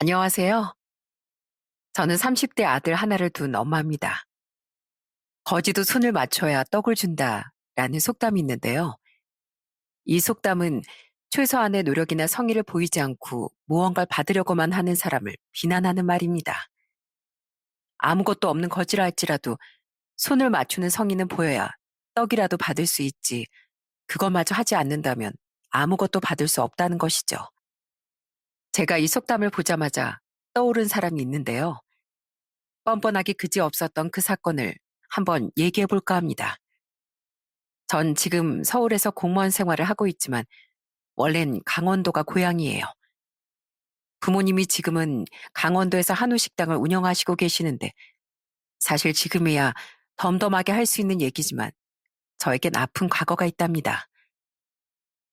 안녕하세요. 저는 30대 아들 하나를 둔 엄마입니다. 거지도 손을 맞춰야 떡을 준다라는 속담이 있는데요. 이 속담은 최소한의 노력이나 성의를 보이지 않고 무언가를 받으려고만 하는 사람을 비난하는 말입니다. 아무것도 없는 거지라 할지라도 손을 맞추는 성의는 보여야 떡이라도 받을 수 있지. 그것마저 하지 않는다면 아무것도 받을 수 없다는 것이죠. 제가 이 속담을 보자마자 떠오른 사람이 있는데요. 뻔뻔하기 그지없었던 그 사건을 한번 얘기해 볼까 합니다. 전 지금 서울에서 공무원 생활을 하고 있지만 원래는 강원도가 고향이에요. 부모님이 지금은 강원도에서 한우 식당을 운영하시고 계시는데 사실 지금이야 덤덤하게 할 수 있는 얘기지만 저에겐 아픈 과거가 있답니다.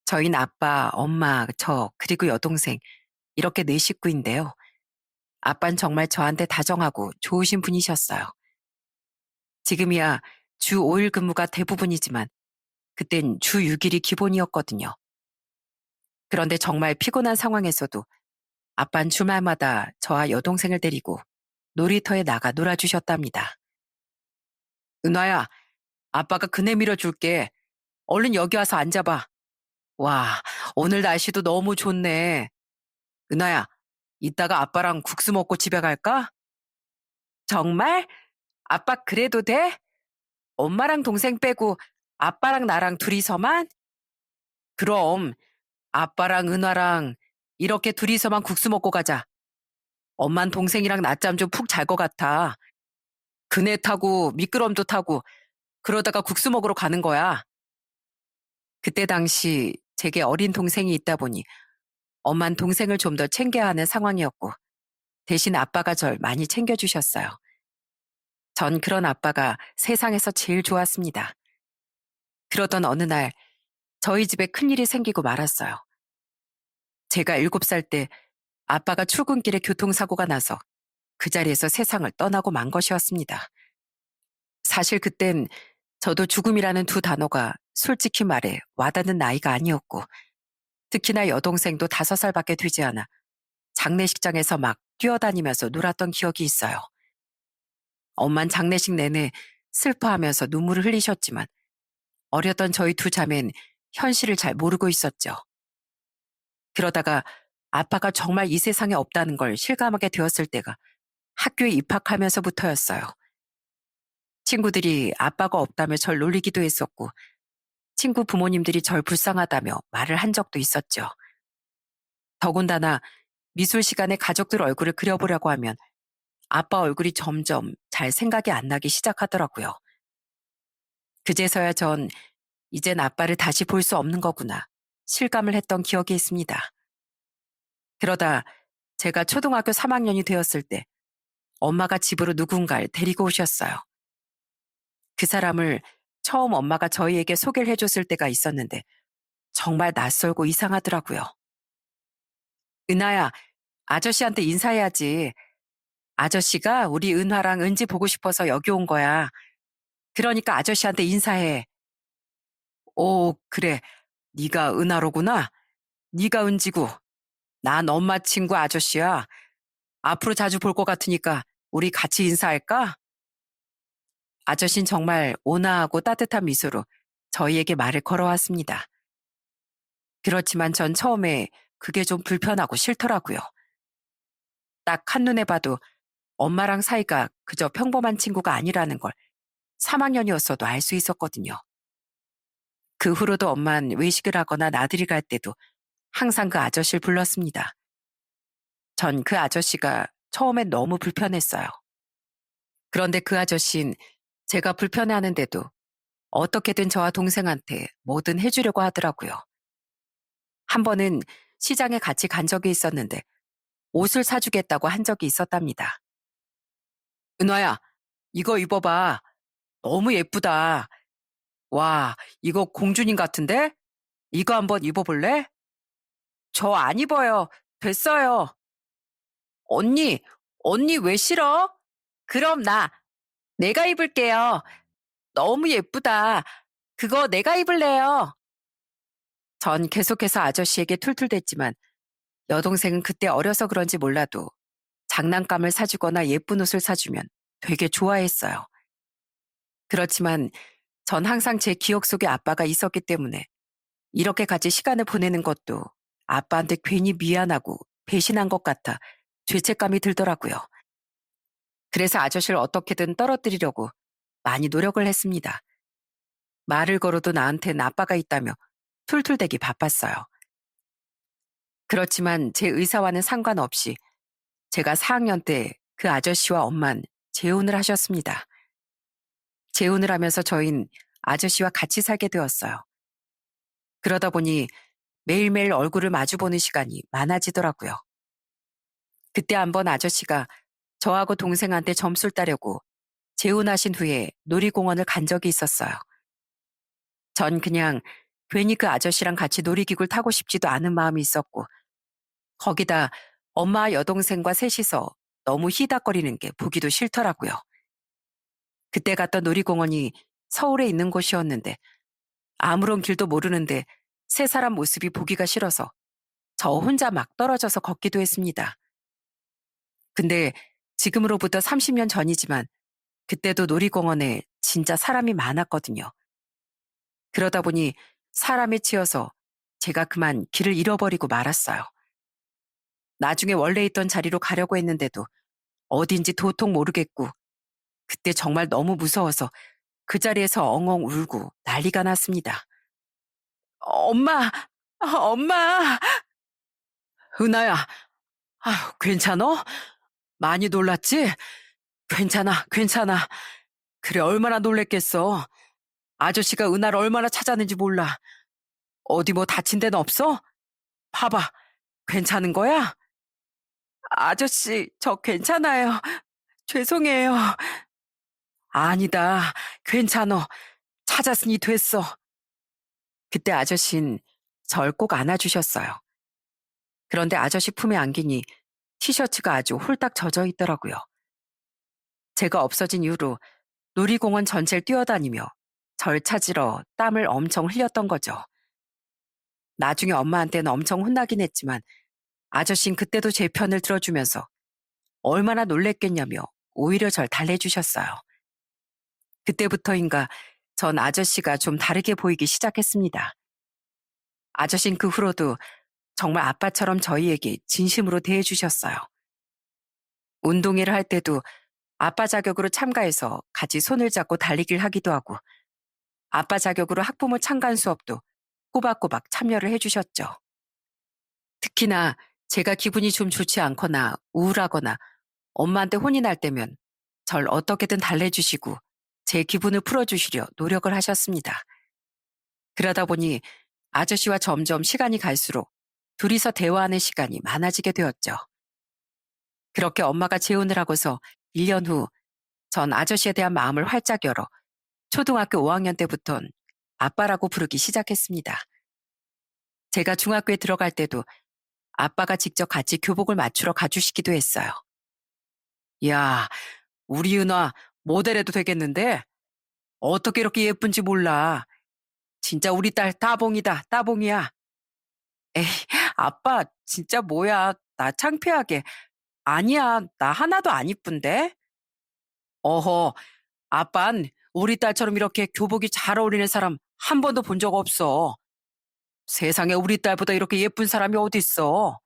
저희는 아빠, 엄마, 저 그리고 여동생 이렇게 네 식구인데요. 아빠는 정말 저한테 다정하고 좋으신 분이셨어요. 지금이야 주 5일 근무가 대부분이지만 그땐 주 6일이 기본이었거든요. 그런데 정말 피곤한 상황에서도 아빤 주말마다 저와 여동생을 데리고 놀이터에 나가 놀아주셨답니다. 은화야, 아빠가 그네 밀어줄게. 얼른 여기 와서 앉아봐. 와, 오늘 날씨도 너무 좋네. 은하야, 이따가 아빠랑 국수 먹고 집에 갈까? 정말? 아빠 그래도 돼? 엄마랑 동생 빼고 아빠랑 나랑 둘이서만? 그럼 아빠랑 은화랑 이렇게 둘이서만 국수 먹고 가자. 엄만 동생이랑 낮잠 좀 푹 잘 것 같아. 그네 타고 미끄럼도 타고 그러다가 국수 먹으러 가는 거야. 그때 당시 제게 어린 동생이 있다 보니 엄만 동생을 좀 더 챙겨야 하는 상황이었고 대신 아빠가 절 많이 챙겨주셨어요. 전 그런 아빠가 세상에서 제일 좋았습니다. 그러던 어느 날 저희 집에 큰일이 생기고 말았어요. 제가 7살 때 아빠가 출근길에 교통사고가 나서 그 자리에서 세상을 떠나고 만 것이었습니다. 사실 그땐 저도 죽음이라는 두 단어가 솔직히 말해 와닿는 나이가 아니었고 특히나 여동생도 5살밖에 되지 않아 장례식장에서 막 뛰어다니면서 놀았던 기억이 있어요. 엄만 장례식 내내 슬퍼하면서 눈물을 흘리셨지만 어렸던 저희 두 자매는 현실을 잘 모르고 있었죠. 그러다가 아빠가 정말 이 세상에 없다는 걸 실감하게 되었을 때가 학교에 입학하면서부터였어요. 친구들이 아빠가 없다며 절 놀리기도 했었고 친구 부모님들이 절 불쌍하다며 말을 한 적도 있었죠. 더군다나 미술 시간에 가족들 얼굴을 그려보려고 하면 아빠 얼굴이 점점 잘 생각이 안 나기 시작하더라고요. 그제서야 전 이젠 아빠를 다시 볼 수 없는 거구나 실감을 했던 기억이 있습니다. 그러다 제가 초등학교 3학년이 되었을 때 엄마가 집으로 누군가를 데리고 오셨어요. 그 사람을 처음 엄마가 저희에게 소개를 해줬을 때가 있었는데 정말 낯설고 이상하더라고요. 은하야, 아저씨한테 인사해야지. 아저씨가 우리 은화랑 은지 보고 싶어서 여기 온 거야. 그러니까 아저씨한테 인사해. 오, 그래. 네가 은하로구나. 네가 은지고. 난 엄마 친구 아저씨야. 앞으로 자주 볼 것 같으니까 우리 같이 인사할까? 아저씨는 정말 온화하고 따뜻한 미소로 저희에게 말을 걸어왔습니다. 그렇지만 전 처음에 그게 좀 불편하고 싫더라고요. 딱 한눈에 봐도 엄마랑 사이가 그저 평범한 친구가 아니라는 걸 3학년이었어도 알 수 있었거든요. 그 후로도 엄만 외식을 하거나 나들이 갈 때도 항상 그 아저씨를 불렀습니다. 전 그 아저씨가 처음엔 너무 불편했어요. 그런데 그 아저씨는 제가 불편해하는데도 어떻게든 저와 동생한테 뭐든 해주려고 하더라고요. 한 번은 시장에 같이 간 적이 있었는데 옷을 사주겠다고 한 적이 있었답니다. 은화야, 이거 입어봐. 너무 예쁘다. 와, 이거 공주님 같은데? 이거 한번 입어볼래? 저 안 입어요. 됐어요. 언니, 언니 왜 싫어? 그럼 내가 입을게요. 너무 예쁘다. 그거 내가 입을래요. 전 계속해서 아저씨에게 툴툴댔지만 여동생은 그때 어려서 그런지 몰라도 장난감을 사주거나 예쁜 옷을 사주면 되게 좋아했어요. 그렇지만 전 항상 제 기억 속에 아빠가 있었기 때문에 이렇게 같이 시간을 보내는 것도 아빠한테 괜히 미안하고 배신한 것 같아 죄책감이 들더라고요. 그래서 아저씨를 어떻게든 떨어뜨리려고 많이 노력을 했습니다. 말을 걸어도 나한텐 아빠가 있다며 툴툴대기 바빴어요. 그렇지만 제 의사와는 상관없이 제가 4학년 때 그 아저씨와 엄만 재혼을 하셨습니다. 재혼을 하면서 저흰 아저씨와 같이 살게 되었어요. 그러다 보니 매일매일 얼굴을 마주보는 시간이 많아지더라고요. 그때 한번 아저씨가 저하고 동생한테 점술 따려고 재혼하신 후에 놀이공원을 간 적이 있었어요. 전 그냥 괜히 그 아저씨랑 같이 놀이기구를 타고 싶지도 않은 마음이 있었고, 거기다 엄마 여동생과 셋이서 너무 히닥거리는 게 보기도 싫더라고요. 그때 갔던 놀이공원이 서울에 있는 곳이었는데 아무런 길도 모르는데 세 사람 모습이 보기가 싫어서 저 혼자 막 떨어져서 걷기도 했습니다. 근데 지금으로부터 30년 전이지만 그때도 놀이공원에 진짜 사람이 많았거든요. 그러다 보니 사람에 치여서 제가 그만 길을 잃어버리고 말았어요. 나중에 원래 있던 자리로 가려고 했는데도 어딘지 도통 모르겠고 그때 정말 너무 무서워서 그 자리에서 엉엉 울고 난리가 났습니다. 엄마, 엄마, 은하야, 괜찮어? 많이 놀랐지? 괜찮아, 괜찮아. 그래, 얼마나 놀랬겠어. 아저씨가 은하를 얼마나 찾았는지 몰라. 어디 뭐 다친 데는 없어? 봐봐, 괜찮은 거야? 아저씨, 저 괜찮아요. 죄송해요. 아니다, 괜찮어. 찾았으니 됐어. 그때 아저씨는 절 꼭 안아주셨어요. 그런데 아저씨 품에 안기니 티셔츠가 아주 홀딱 젖어 있더라고요. 제가 없어진 이후로 놀이공원 전체를 뛰어다니며 절 찾으러 땀을 엄청 흘렸던 거죠. 나중에 엄마한테는 엄청 혼나긴 했지만 아저씨는 그때도 제 편을 들어주면서 얼마나 놀랬겠냐며 오히려 절 달래주셨어요. 그때부터인가 전 아저씨가 좀 다르게 보이기 시작했습니다. 아저씨는 그 후로도 정말 아빠처럼 저희에게 진심으로 대해주셨어요. 운동회를 할 때도 아빠 자격으로 참가해서 같이 손을 잡고 달리기를 하기도 하고 아빠 자격으로 학부모 참관 수업도 꼬박꼬박 참여를 해주셨죠. 특히나 제가 기분이 좀 좋지 않거나 우울하거나 엄마한테 혼이 날 때면 절 어떻게든 달래주시고 제 기분을 풀어주시려 노력을 하셨습니다. 그러다 보니 아저씨와 점점 시간이 갈수록 둘이서 대화하는 시간이 많아지게 되었죠. 그렇게 엄마가 재혼을 하고서 1년 후 전 아저씨에 대한 마음을 활짝 열어 초등학교 5학년 때부턴 아빠라고 부르기 시작했습니다. 제가 중학교에 들어갈 때도 아빠가 직접 같이 교복을 맞추러 가주시기도 했어요. 야, 우리 은화 모델해도 되겠는데? 어떻게 이렇게 예쁜지 몰라. 진짜 우리 딸 따봉이다, 따봉이야. 에이, 아빠, 진짜 뭐야. 나 창피하게. 아니야, 나 하나도 안 이쁜데? 어허, 아빤 우리 딸처럼 이렇게 교복이 잘 어울리는 사람 한 번도 본 적 없어. 세상에 우리 딸보다 이렇게 예쁜 사람이 어딨어.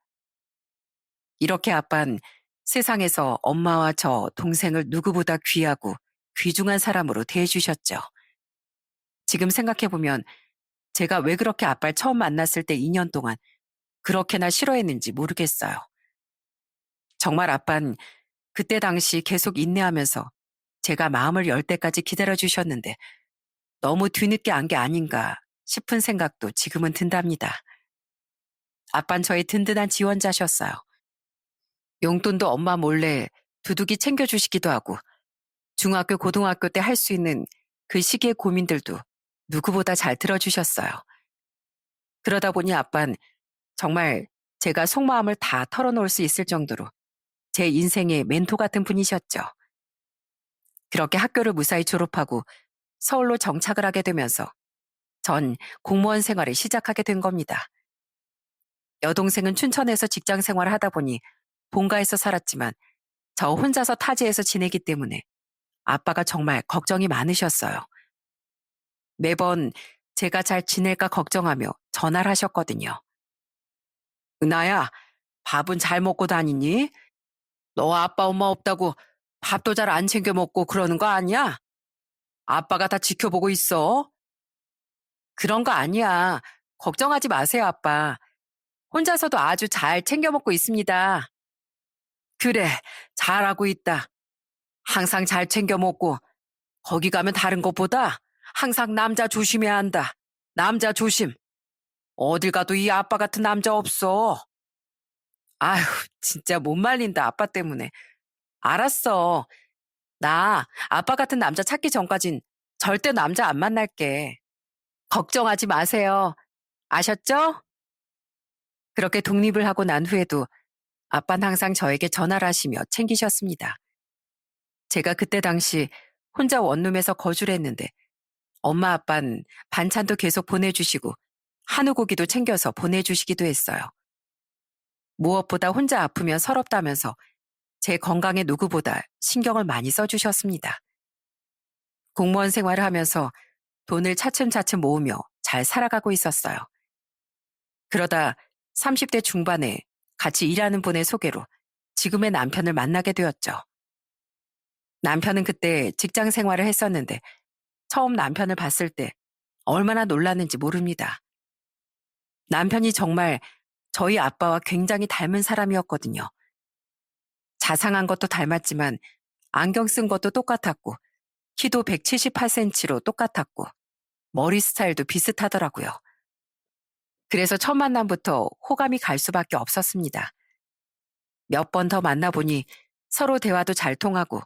이렇게 아빤 세상에서 엄마와 저 동생을 누구보다 귀하고 귀중한 사람으로 대해주셨죠. 지금 생각해보면 제가 왜 그렇게 아빠를 처음 만났을 때 2년 동안 그렇게나 싫어했는지 모르겠어요. 정말 아빤 그때 당시 계속 인내하면서 제가 마음을 열 때까지 기다려주셨는데 너무 뒤늦게 안 게 아닌가 싶은 생각도 지금은 든답니다. 아빤 저의 든든한 지원자셨어요. 용돈도 엄마 몰래 두둑이 챙겨주시기도 하고 중학교, 고등학교 때 할 수 있는 그 시기의 고민들도 누구보다 잘 들어주셨어요. 그러다 보니 아빤 정말 제가 속마음을 다 털어놓을 수 있을 정도로 제 인생의 멘토 같은 분이셨죠. 그렇게 학교를 무사히 졸업하고 서울로 정착을 하게 되면서 전 공무원 생활을 시작하게 된 겁니다. 여동생은 춘천에서 직장 생활을 하다 보니 본가에서 살았지만 저 혼자서 타지에서 지내기 때문에 아빠가 정말 걱정이 많으셨어요. 매번 제가 잘 지낼까 걱정하며 전화를 하셨거든요. 은하야, 밥은 잘 먹고 다니니? 너 아빠 엄마 없다고 밥도 잘 안 챙겨 먹고 그러는 거 아니야? 아빠가 다 지켜보고 있어. 그런 거 아니야. 걱정하지 마세요, 아빠. 혼자서도 아주 잘 챙겨 먹고 있습니다. 그래, 잘하고 있다. 항상 잘 챙겨 먹고 거기 가면 다른 것보다 항상 남자 조심해야 한다. 남자 조심. 어딜 가도 이 아빠 같은 남자 없어. 아휴, 진짜 못 말린다, 아빠 때문에. 알았어. 나 아빠 같은 남자 찾기 전까진 절대 남자 안 만날게. 걱정하지 마세요. 아셨죠? 그렇게 독립을 하고 난 후에도 아빠는 항상 저에게 전화를 하시며 챙기셨습니다. 제가 그때 당시 혼자 원룸에서 거주를 했는데 엄마 아빠는 반찬도 계속 보내주시고 한우 고기도 챙겨서 보내주시기도 했어요. 무엇보다 혼자 아프면 서럽다면서 제 건강에 누구보다 신경을 많이 써주셨습니다. 공무원 생활을 하면서 돈을 차츰차츰 모으며 잘 살아가고 있었어요. 그러다 30대 중반에 같이 일하는 분의 소개로 지금의 남편을 만나게 되었죠. 남편은 그때 직장 생활을 했었는데 처음 남편을 봤을 때 얼마나 놀랐는지 모릅니다. 남편이 정말 저희 아빠와 굉장히 닮은 사람이었거든요. 자상한 것도 닮았지만 안경 쓴 것도 똑같았고 키도 178cm로 똑같았고 머리 스타일도 비슷하더라고요. 그래서 첫 만남부터 호감이 갈 수밖에 없었습니다. 몇 번 더 만나보니 서로 대화도 잘 통하고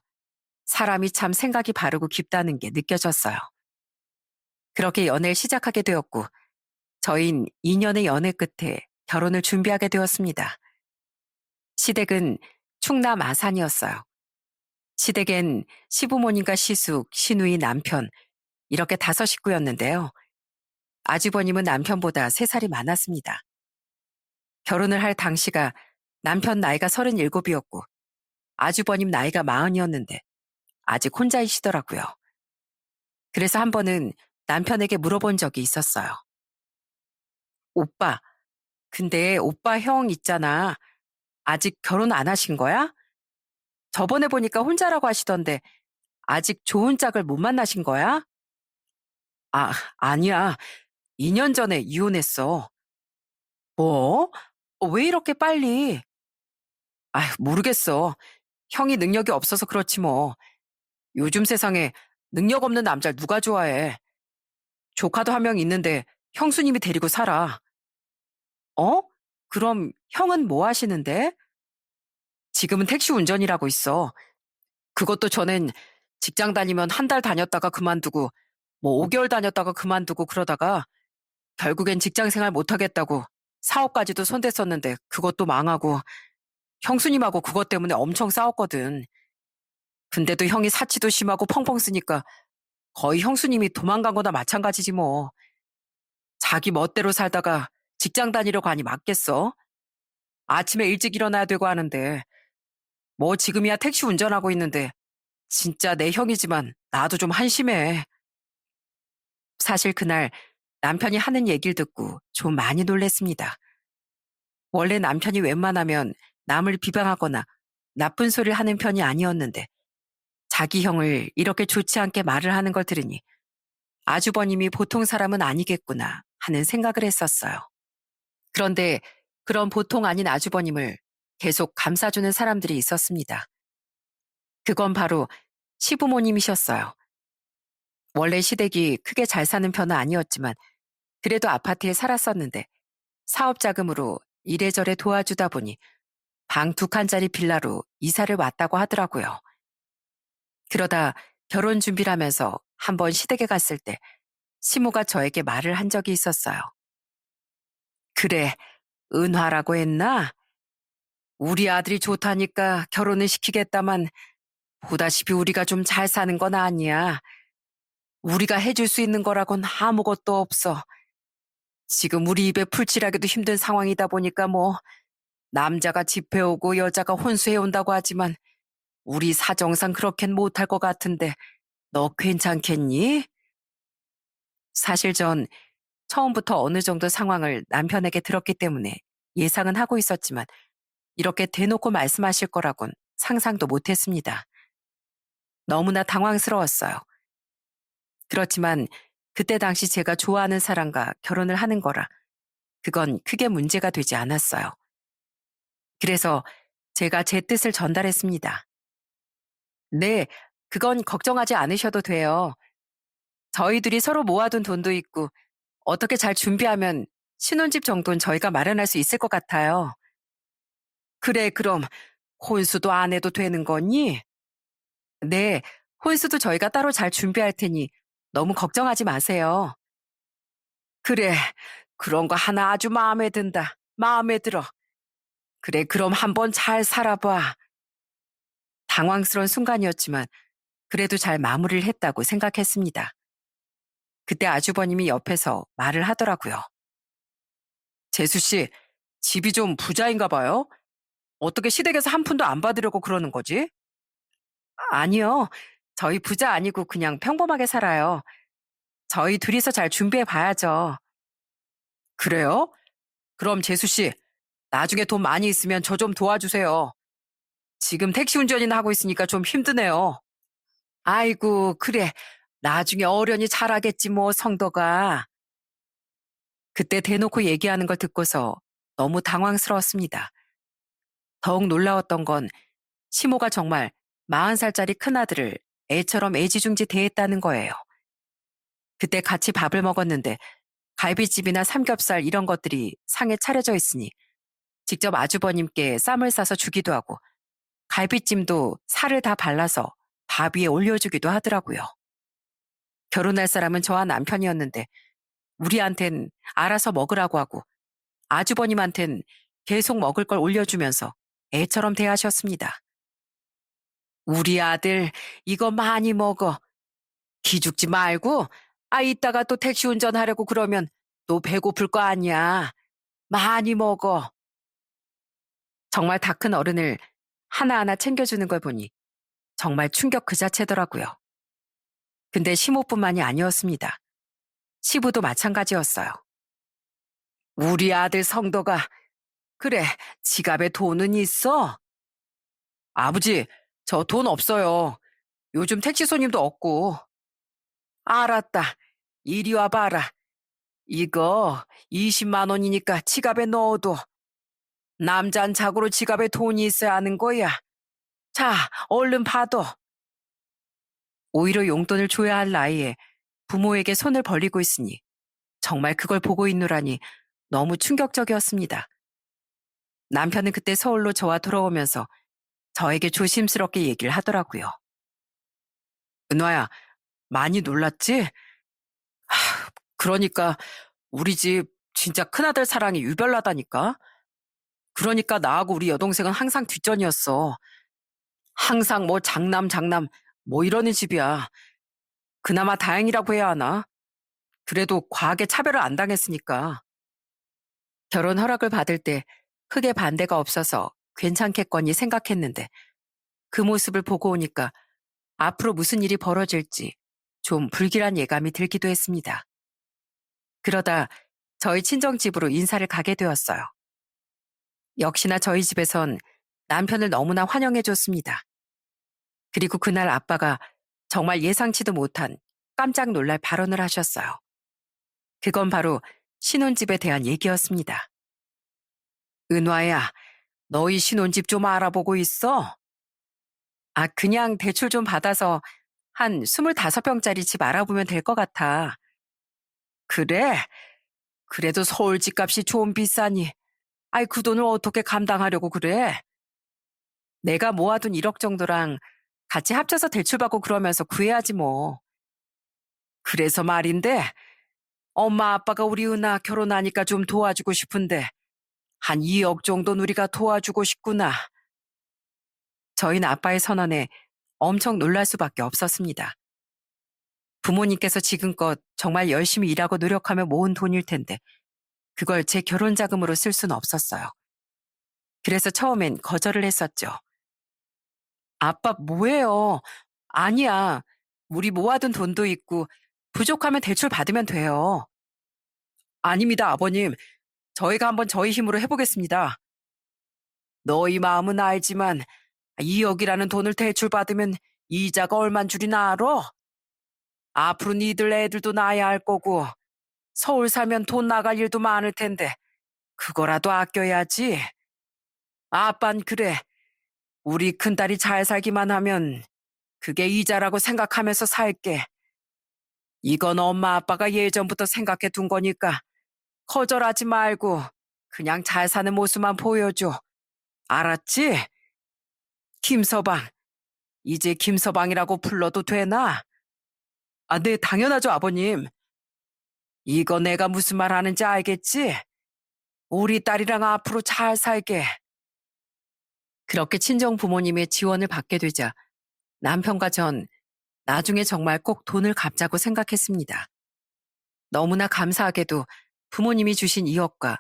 사람이 참 생각이 바르고 깊다는 게 느껴졌어요. 그렇게 연애를 시작하게 되었고 저희는 2년의 연애 끝에 결혼을 준비하게 되었습니다. 시댁은 충남 아산이었어요. 시댁엔 시부모님과 시숙, 시누이, 남편 이렇게 5식구였는데요. 아주버님은 남편보다 3살이 많았습니다. 결혼을 할 당시가 남편 나이가 37이었고 아주버님 나이가 40이었는데 아직 혼자이시더라고요. 그래서 한 번은 남편에게 물어본 적이 있었어요. 오빠, 근데 오빠 형 있잖아. 아직 결혼 안 하신 거야? 저번에 보니까 혼자라고 하시던데 아직 좋은 짝을 못 만나신 거야? 아, 아니야. 2년 전에 이혼했어. 뭐? 왜 이렇게 빨리? 아휴, 모르겠어. 형이 능력이 없어서 그렇지 뭐. 요즘 세상에 능력 없는 남자를 누가 좋아해. 조카도 한 명 있는데 형수님이 데리고 살아. 어? 그럼 형은 뭐 하시는데? 지금은 택시 운전이라고 있어. 그것도 전엔 직장 다니면 한 달 다녔다가 그만두고 뭐 5개월 다녔다가 그만두고 그러다가 결국엔 직장 생활 못하겠다고 사업까지도 손댔었는데 그것도 망하고 형수님하고 그것 때문에 엄청 싸웠거든. 근데도 형이 사치도 심하고 펑펑 쓰니까 거의 형수님이 도망간 거나 마찬가지지 뭐. 자기 멋대로 살다가 직장 다니려고 하니 맞겠어? 아침에 일찍 일어나야 되고 하는데 뭐 지금이야 택시 운전하고 있는데 진짜 내 형이지만 나도 좀 한심해. 사실 그날 남편이 하는 얘기를 듣고 좀 많이 놀랬습니다. 원래 남편이 웬만하면 남을 비방하거나 나쁜 소리를 하는 편이 아니었는데 자기 형을 이렇게 좋지 않게 말을 하는 걸 들으니 아주버님이 보통 사람은 아니겠구나 하는 생각을 했었어요. 그런데 그런 보통 아닌 아주버님을 계속 감싸주는 사람들이 있었습니다. 그건 바로 시부모님이셨어요. 원래 시댁이 크게 잘 사는 편은 아니었지만 그래도 아파트에 살았었는데 사업 자금으로 이래저래 도와주다 보니 방 2칸짜리 빌라로 이사를 왔다고 하더라고요. 그러다 결혼 준비를 하면서 한번 시댁에 갔을 때 시모가 저에게 말을 한 적이 있었어요. 그래, 은화라고 했나? 우리 아들이 좋다니까 결혼을 시키겠다만 보다시피 우리가 좀 잘 사는 건 아니야. 우리가 해줄 수 있는 거라곤 아무것도 없어. 지금 우리 입에 풀칠하기도 힘든 상황이다 보니까 뭐 남자가 집해오고 여자가 혼수해온다고 하지만 우리 사정상 그렇게는 못할 것 같은데 너 괜찮겠니? 사실 전 처음부터 어느 정도 상황을 남편에게 들었기 때문에 예상은 하고 있었지만 이렇게 대놓고 말씀하실 거라곤 상상도 못했습니다. 너무나 당황스러웠어요. 그렇지만 그때 당시 제가 좋아하는 사람과 결혼을 하는 거라 그건 크게 문제가 되지 않았어요. 그래서 제가 제 뜻을 전달했습니다. 네, 그건 걱정하지 않으셔도 돼요. 저희들이 서로 모아둔 돈도 있고 어떻게 잘 준비하면 신혼집 정도는 저희가 마련할 수 있을 것 같아요. 그래, 그럼 혼수도 안 해도 되는 거니? 네, 혼수도 저희가 따로 잘 준비할 테니 너무 걱정하지 마세요. 그래, 그런 거 하나 아주 마음에 든다. 마음에 들어. 그래, 그럼 한번 잘 살아봐. 당황스러운 순간이었지만 그래도 잘 마무리를 했다고 생각했습니다. 그때 아주버님이 옆에서 말을 하더라고요. 재수 씨, 집이 좀 부자인가 봐요? 어떻게 시댁에서 한 푼도 안 받으려고 그러는 거지? 아니요. 저희 부자 아니고 그냥 평범하게 살아요. 저희 둘이서 잘 준비해 봐야죠. 그래요? 그럼 재수 씨, 나중에 돈 많이 있으면 저 좀 도와주세요. 지금 택시 운전이나 하고 있으니까 좀 힘드네요. 아이고, 그래. 나중에 어련히 잘하겠지 뭐, 성도가. 그때 대놓고 얘기하는 걸 듣고서 너무 당황스러웠습니다. 더욱 놀라웠던 건 시모가 정말 40살짜리 큰아들을 애처럼 애지중지 대했다는 거예요. 그때 같이 밥을 먹었는데 갈비집이나 삼겹살 이런 것들이 상에 차려져 있으니 직접 아주버님께 쌈을 싸서 주기도 하고 갈비찜도 살을 다 발라서 밥 위에 올려주기도 하더라고요. 결혼할 사람은 저와 남편이었는데 우리한텐 알아서 먹으라고 하고 아주버님한텐 계속 먹을 걸 올려주면서 애처럼 대하셨습니다. 우리 아들 이거 많이 먹어. 기죽지 말고 이따가 또 택시 운전하려고 그러면 또 배고플 거 아니야. 많이 먹어. 정말 다 큰 어른을 하나하나 챙겨주는 걸 보니 정말 충격 그 자체더라고요. 근데 시모뿐만이 아니었습니다. 시부도 마찬가지였어요. 우리 아들 성도가 그래 지갑에 돈은 있어? 아버지 저 돈 없어요. 요즘 택시 손님도 없고. 알았다. 이리 와봐라. 이거 20만 원이니까 지갑에 넣어둬. 남잔 자고로 지갑에 돈이 있어야 하는 거야. 자, 얼른 받아. 오히려 용돈을 줘야 할 나이에 부모에게 손을 벌리고 있으니 정말 그걸 보고 있노라니 너무 충격적이었습니다. 남편은 그때 서울로 저와 돌아오면서 저에게 조심스럽게 얘기를 하더라고요. 은화야, 많이 놀랐지? 그러니까 우리 집 진짜 큰아들 사랑이 유별나다니까? 그러니까 나하고 우리 여동생은 항상 뒷전이었어. 항상 뭐 장남 뭐 이러는 집이야. 그나마 다행이라고 해야 하나? 그래도 과하게 차별을 안 당했으니까. 결혼 허락을 받을 때 크게 반대가 없어서 괜찮겠거니 생각했는데 그 모습을 보고 오니까 앞으로 무슨 일이 벌어질지 좀 불길한 예감이 들기도 했습니다. 그러다 저희 친정집으로 인사를 가게 되었어요. 역시나 저희 집에선 남편을 너무나 환영해줬습니다. 그리고 그날 아빠가 정말 예상치도 못한 깜짝 놀랄 발언을 하셨어요. 그건 바로 신혼집에 대한 얘기였습니다. 은화야, 너희 신혼집 좀 알아보고 있어? 그냥 대출 좀 받아서 한 25평짜리 집 알아보면 될 것 같아. 그래? 그래도 서울 집값이 좀 비싸니. 그 돈을 어떻게 감당하려고 그래? 내가 모아둔 1억 정도랑 같이 합쳐서 대출받고 그러면서 구해야지 뭐. 그래서 말인데 엄마 아빠가 우리 은하 결혼하니까 좀 도와주고 싶은데 한 2억 정도는 우리가 도와주고 싶구나. 저희는 아빠의 선언에 엄청 놀랄 수밖에 없었습니다. 부모님께서 지금껏 정말 열심히 일하고 노력하며 모은 돈일 텐데 그걸 제 결혼 자금으로 쓸 수는 없었어요. 그래서 처음엔 거절을 했었죠. 아빠 뭐예요? 아니야. 우리 모아둔 돈도 있고 부족하면 대출 받으면 돼요. 아닙니다, 아버님. 저희가 한번 저희 힘으로 해보겠습니다. 너희 마음은 알지만 2억이라는 돈을 대출받으면 이자가 얼만 줄이나 알아? 앞으로 니들 애들도 낳아야 할 거고 서울 살면 돈 나갈 일도 많을 텐데 그거라도 아껴야지. 아빤 그래. 우리 큰딸이 잘 살기만 하면 그게 이자라고 생각하면서 살게. 이건 엄마 아빠가 예전부터 생각해 둔 거니까 거절하지 말고 그냥 잘 사는 모습만 보여줘. 알았지? 김서방. 이제 김서방이라고 불러도 되나? 아, 네, 당연하죠, 아버님. 이거 내가 무슨 말 하는지 알겠지? 우리 딸이랑 앞으로 잘 살게. 그렇게 친정 부모님의 지원을 받게 되자 남편과 전 나중에 정말 꼭 돈을 갚자고 생각했습니다. 너무나 감사하게도 부모님이 주신 2억과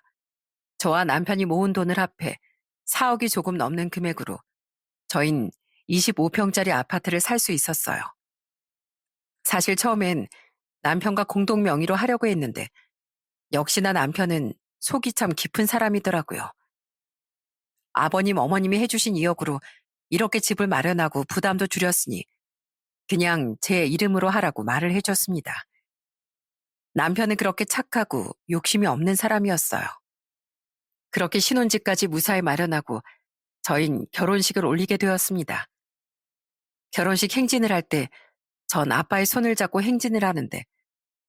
저와 남편이 모은 돈을 합해 4억이 조금 넘는 금액으로 저흰 25평짜리 아파트를 살 수 있었어요. 사실 처음엔 남편과 공동 명의로 하려고 했는데 역시나 남편은 속이 참 깊은 사람이더라고요. 아버님, 어머님이 해주신 2억으로 이렇게 집을 마련하고 부담도 줄였으니 그냥 제 이름으로 하라고 말을 해줬습니다. 남편은 그렇게 착하고 욕심이 없는 사람이었어요. 그렇게 신혼집까지 무사히 마련하고 저흰 결혼식을 올리게 되었습니다. 결혼식 행진을 할 때 전 아빠의 손을 잡고 행진을 하는데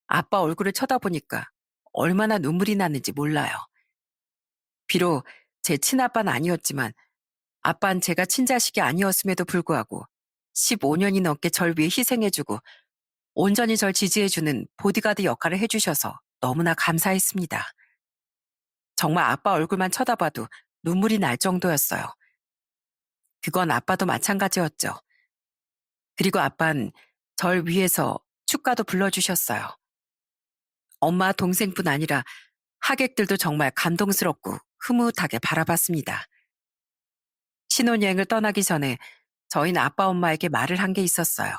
아빠 얼굴을 쳐다보니까 얼마나 눈물이 나는지 몰라요. 비록 제 친아빠는 아니었지만 아빠는 제가 친자식이 아니었음에도 불구하고 15년이 넘게 절 위해 희생해주고 온전히 절 지지해주는 보디가드 역할을 해주셔서 너무나 감사했습니다. 정말 아빠 얼굴만 쳐다봐도 눈물이 날 정도였어요. 그건 아빠도 마찬가지였죠. 그리고 아빠는 절 위해서 축가도 불러주셨어요. 엄마 동생뿐 아니라 하객들도 정말 감동스럽고 흐뭇하게 바라봤습니다. 신혼여행을 떠나기 전에 저희는 아빠 엄마에게 말을 한 게 있었어요.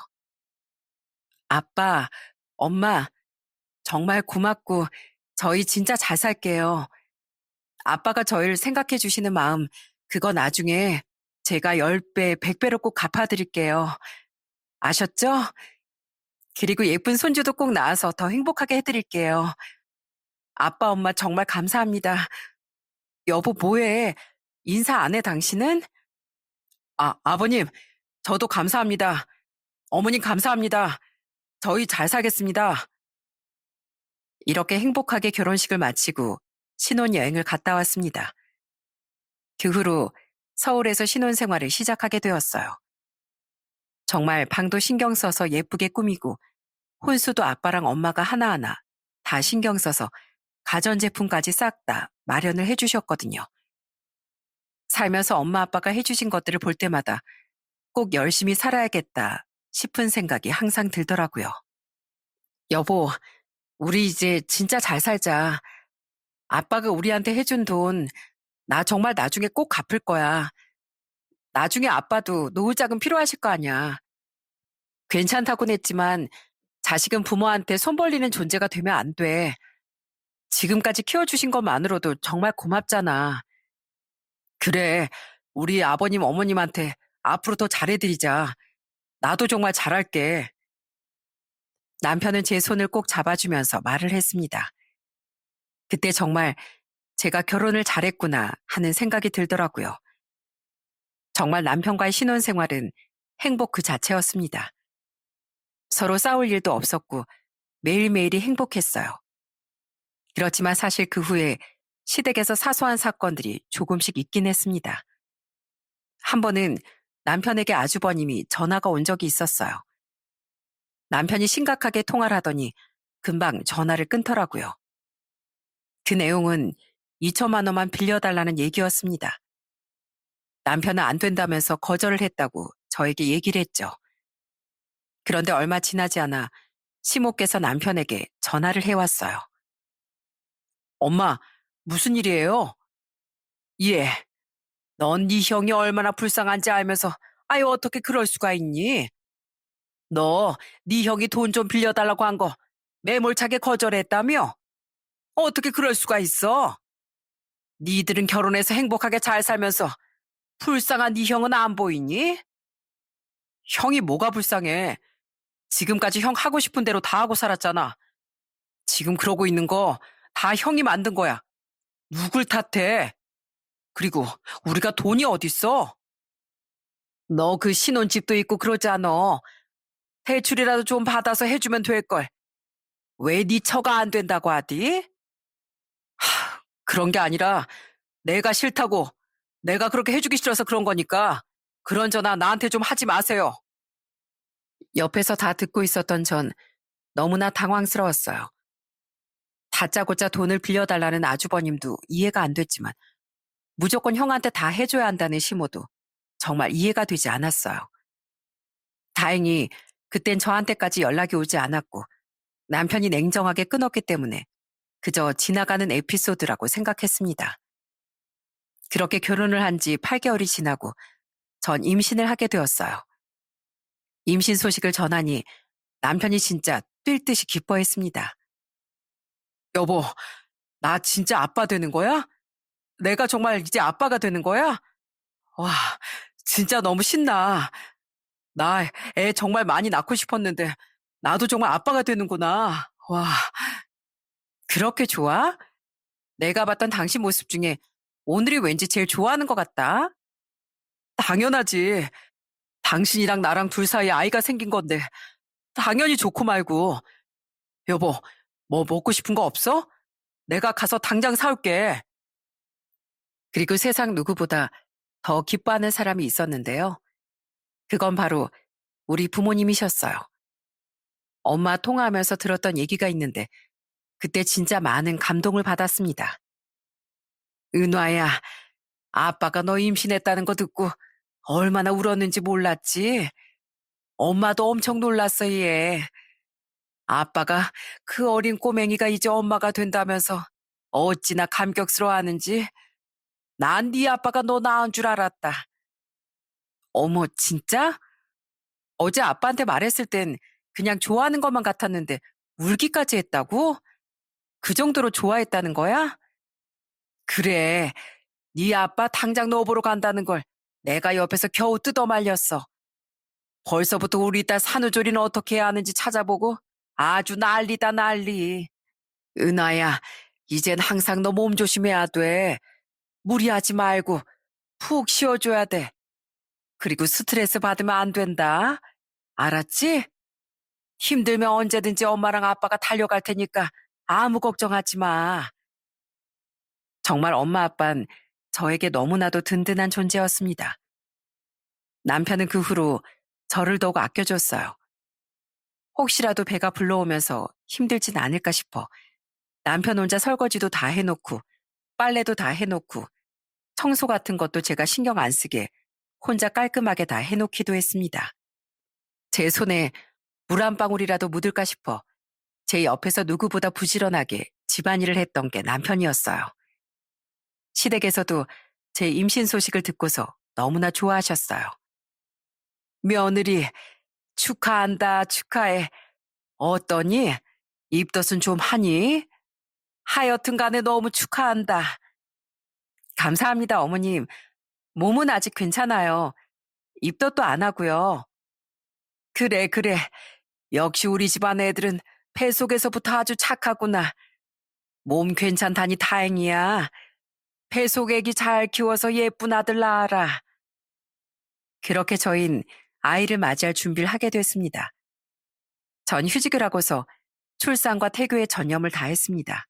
아빠, 엄마, 정말 고맙고 저희 진짜 잘 살게요. 아빠가 저희를 생각해 주시는 마음, 그거 나중에 제가 10배, 100배로 꼭 갚아드릴게요. 아셨죠? 그리고 예쁜 손주도 꼭 낳아서 더 행복하게 해드릴게요. 아빠, 엄마 정말 감사합니다. 여보, 뭐해? 인사 안 해, 당신은? 아, 아버님, 저도 감사합니다. 어머님 감사합니다. 저희 잘 살겠습니다. 이렇게 행복하게 결혼식을 마치고 신혼여행을 갔다 왔습니다. 그 후로 서울에서 신혼생활을 시작하게 되었어요. 정말 방도 신경 써서 예쁘게 꾸미고 혼수도 아빠랑 엄마가 하나하나 다 신경 써서 가전제품까지 싹 다 마련을 해주셨거든요. 살면서 엄마 아빠가 해주신 것들을 볼 때마다 꼭 열심히 살아야겠다 싶은 생각이 항상 들더라고요. 여보, 우리 이제 진짜 잘 살자. 아빠가 우리한테 해준 돈, 나 정말 나중에 꼭 갚을 거야. 나중에 아빠도 노후자금 필요하실 거 아니야. 괜찮다고는 했지만 자식은 부모한테 손 벌리는 존재가 되면 안 돼. 지금까지 키워주신 것만으로도 정말 고맙잖아. 그래, 우리 아버님, 어머님한테 앞으로 더 잘해드리자. 나도 정말 잘할게. 남편은 제 손을 꼭 잡아주면서 말을 했습니다. 그때 정말 제가 결혼을 잘했구나 하는 생각이 들더라고요. 정말 남편과의 신혼생활은 행복 그 자체였습니다. 서로 싸울 일도 없었고 매일매일이 행복했어요. 그렇지만 사실 그 후에 시댁에서 사소한 사건들이 조금씩 있긴 했습니다. 한 번은 남편에게 아주버님이 전화가 온 적이 있었어요. 남편이 심각하게 통화를 하더니 금방 전화를 끊더라고요. 그 내용은 2천만 원만 빌려달라는 얘기였습니다. 남편은 안 된다면서 거절을 했다고 저에게 얘기를 했죠. 그런데 얼마 지나지 않아 시모께서 남편에게 전화를 해왔어요. 엄마, 무슨 일이에요? 예. 넌 네 형이 얼마나 불쌍한지 알면서 아유 어떻게 그럴 수가 있니? 너 네 형이 돈 좀 빌려달라고 한 거 매몰차게 거절했다며? 어떻게 그럴 수가 있어? 니들은 결혼해서 행복하게 잘 살면서 불쌍한 네 형은 안 보이니? 형이 뭐가 불쌍해? 지금까지 형 하고 싶은 대로 다 하고 살았잖아. 지금 그러고 있는 거 다 형이 만든 거야. 누굴 탓해? 그리고 우리가 돈이 어딨어? 너 그 신혼집도 있고 그러잖아. 대출이라도 좀 받아서 해주면 될걸. 왜 네 처가 안 된다고 하디? 그런 게 아니라 내가 싫다고. 내가 그렇게 해주기 싫어서 그런 거니까 그런저나 나한테 좀 하지 마세요. 옆에서 다 듣고 있었던 전 너무나 당황스러웠어요. 다짜고짜 돈을 빌려달라는 아주버님도 이해가 안 됐지만 무조건 형한테 다 해줘야 한다는 심호도 정말 이해가 되지 않았어요. 다행히 그땐 저한테까지 연락이 오지 않았고 남편이 냉정하게 끊었기 때문에 그저 지나가는 에피소드라고 생각했습니다. 그렇게 결혼을 한 지 8개월이 지나고 전 임신을 하게 되었어요. 임신 소식을 전하니 남편이 진짜 뛸 듯이 기뻐했습니다. 여보, 나 진짜 아빠 되는 거야? 내가 정말 이제 아빠가 되는 거야? 와, 진짜 너무 신나. 나 애 정말 많이 낳고 싶었는데 나도 정말 아빠가 되는구나. 와, 그렇게 좋아? 내가 봤던 당신 모습 중에 오늘이 왠지 제일 좋아하는 것 같다. 당연하지. 당신이랑 나랑 둘 사이에 아이가 생긴 건데 당연히 좋고 말고. 여보, 뭐 먹고 싶은 거 없어? 내가 가서 당장 사올게. 그리고 세상 누구보다 더 기뻐하는 사람이 있었는데요. 그건 바로 우리 부모님이셨어요. 엄마 통화하면서 들었던 얘기가 있는데 그때 진짜 많은 감동을 받았습니다. 은화야, 아빠가 너 임신했다는 거 듣고 얼마나 울었는지 몰랐지? 엄마도 엄청 놀랐어, 얘. 아빠가 그 어린 꼬맹이가 이제 엄마가 된다면서 어찌나 감격스러워하는지 난 네 아빠가 너 낳은 줄 알았다. 어머, 진짜? 어제 아빠한테 말했을 땐 그냥 좋아하는 것만 같았는데 울기까지 했다고? 그 정도로 좋아했다는 거야? 그래, 네 아빠 당장 너 보러 간다는 걸 내가 옆에서 겨우 뜯어 말렸어. 벌써부터 우리 딸 산후조리는 어떻게 해야 하는지 찾아보고 아주 난리다 난리. 은하야, 이젠 항상 너 몸 조심해야 돼. 무리하지 말고 푹 쉬어줘야 돼. 그리고 스트레스 받으면 안 된다. 알았지? 힘들면 언제든지 엄마랑 아빠가 달려갈 테니까 아무 걱정하지 마. 정말 엄마 아빠는 저에게 너무나도 든든한 존재였습니다. 남편은 그 후로 저를 더욱 아껴줬어요. 혹시라도 배가 불러오면서 힘들진 않을까 싶어 남편 혼자 설거지도 다 해놓고 빨래도 다 해놓고 청소 같은 것도 제가 신경 안 쓰게 혼자 깔끔하게 다 해놓기도 했습니다. 제 손에 물 한 방울이라도 묻을까 싶어 제 옆에서 누구보다 부지런하게 집안일을 했던 게 남편이었어요. 시댁에서도 제 임신 소식을 듣고서 너무나 좋아하셨어요. 며느리, 축하한다, 축하해. 어떠니? 입덧은 좀 하니? 하여튼 간에 너무 축하한다. 감사합니다, 어머님. 몸은 아직 괜찮아요. 입덧도 안 하고요. 그래, 그래. 역시 우리 집안 애들은 폐 속에서부터 아주 착하구나. 몸 괜찮다니 다행이야. 폐 속 애기 잘 키워서 예쁜 아들 낳아라. 그렇게 저흰 아이를 맞이할 준비를 하게 됐습니다. 전 휴직을 하고서 출산과 태교에 전념을 다했습니다.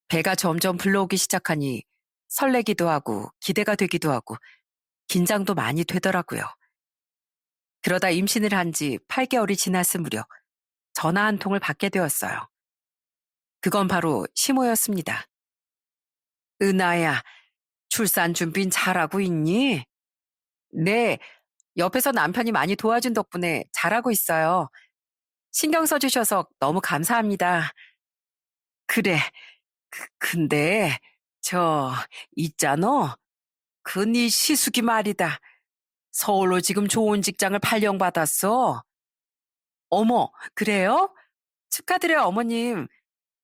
배가 점점 불러오기 시작하니 설레기도 하고 기대가 되기도 하고 긴장도 많이 되더라고요. 그러다 임신을 한 지 8개월이 지났을 무렵 전화 한 통을 받게 되었어요. 그건 바로 시모였습니다. 은하야, 출산 준비는 잘하고 있니? 네, 옆에서 남편이 많이 도와준 덕분에 잘하고 있어요. 신경 써주셔서 너무 감사합니다. 그래, 근데, 저, 있잖아. 그 네 시숙이 말이다. 서울로 지금 좋은 직장을 발령받았어. 어머, 그래요? 축하드려요, 어머님.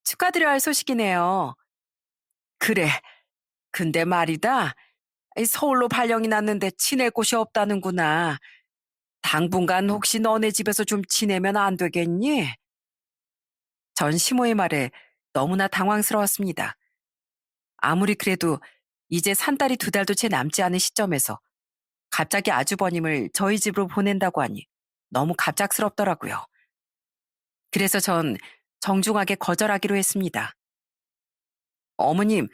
축하드려야 할 소식이네요. 그래. 근데 말이다. 이 서울로 발령이 났는데 지낼 곳이 없다는구나. 당분간 혹시 너네 집에서 좀 지내면 안 되겠니? 전 시모의 말에 너무나 당황스러웠습니다. 아무리 그래도 이제 산딸이 2달도 채 남지 않은 시점에서 갑자기 아주버님을 저희 집으로 보낸다고 하니 너무 갑작스럽더라고요. 그래서 전 정중하게 거절하기로 했습니다. 어머님,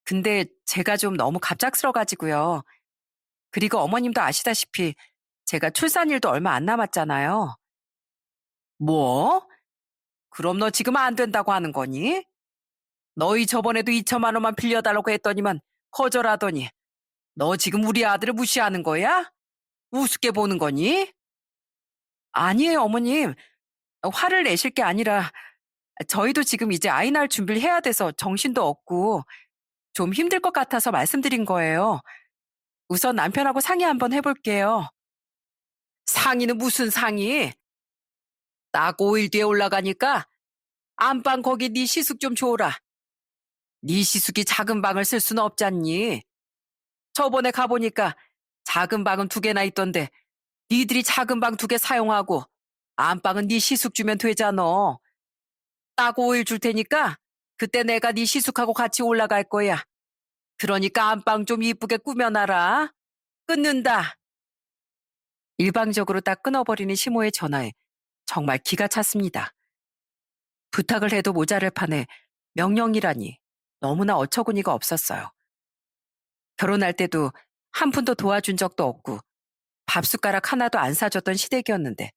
근데 제가 좀 너무 갑작스러워가지고요. 그리고 어머님도 아시다시피 제가 출산일도 얼마 안 남았잖아요. 뭐? 그럼 너 지금 안 된다고 하는 거니? 너희 저번에도 2천만 원만 빌려달라고 했더니만 거절하더니 너 지금 우리 아들을 무시하는 거야? 우습게 보는 거니? 아니에요, 어머님. 화를 내실 게 아니라 저희도 지금 이제 아이 낳을 준비를 해야 돼서 정신도 없고 좀 힘들 것 같아서 말씀드린 거예요. 우선 남편하고 상의 한번 해볼게요. 상의는 무슨 상의? 딱 5일 뒤에 올라가니까 안방 거기 네 시숙 좀 줘라. 네 시숙이 작은 방을 쓸 수는 없잖니. 저번에 가보니까 작은 방은 2개나 있던데 니들이 작은 방 2개 사용하고 안방은 네 시숙 주면 되잖아. 딱 5일 줄 테니까 그때 내가 네 시숙하고 같이 올라갈 거야. 그러니까 안방 좀 이쁘게 꾸며놔라. 끊는다. 일방적으로 딱 끊어버리는 시모의 전화에 정말 기가 찼습니다. 부탁을 해도 모자랄 판에 명령이라니 너무나 어처구니가 없었어요. 결혼할 때도 한 푼도 도와준 적도 없고 밥숟가락 하나도 안 사줬던 시댁이었는데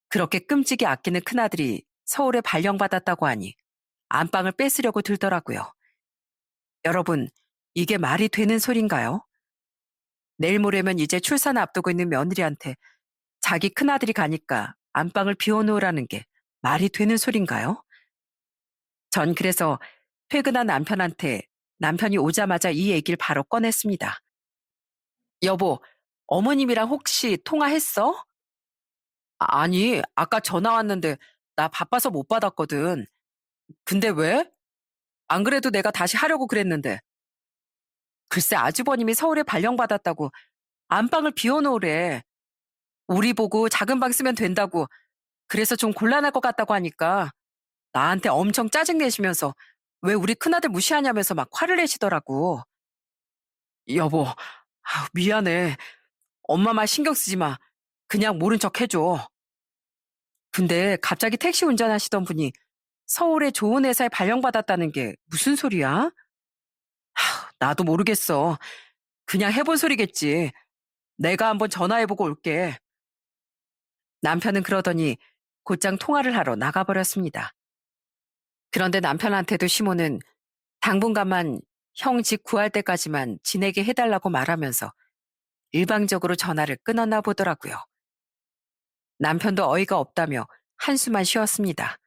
그렇게 끔찍이 아끼는 큰아들이 서울에 발령받았다고 하니 안방을 뺏으려고 들더라고요. 여러분, 이게 말이 되는 소린가요? 내일 모레면 이제 출산 앞두고 있는 며느리한테 자기 큰아들이 가니까 안방을 비워놓으라는 게 말이 되는 소린가요? 전 그래서 퇴근한 남편한테 남편이 오자마자 이 얘기를 바로 꺼냈습니다. 여보, 어머님이랑 혹시 통화했어? 아니, 아까 전화 왔는데 나 바빠서 못 받았거든. 근데 왜? 안 그래도 내가 다시 하려고 그랬는데. 글쎄 아주버님이 서울에 발령받았다고 안방을 비워놓으래. 우리 보고 작은 방 쓰면 된다고. 그래서 좀 곤란할 것 같다고 하니까 나한테 엄청 짜증내시면서 왜 우리 큰아들 무시하냐면서 막 화를 내시더라고. 여보, 미안해. 엄마 말 신경 쓰지 마. 그냥 모른 척 해줘. 근데 갑자기 택시 운전하시던 분이 서울에 좋은 회사에 발령받았다는 게 무슨 소리야? 나도 모르겠어. 그냥 해본 소리겠지. 내가 한번 전화해보고 올게. 남편은 그러더니 곧장 통화를 하러 나가버렸습니다. 그런데 남편한테도 시모는 당분간만 형 집 구할 때까지만 지내게 해달라고 말하면서 일방적으로 전화를 끊었나 보더라고요. 남편도 어이가 없다며 한숨만 쉬었습니다.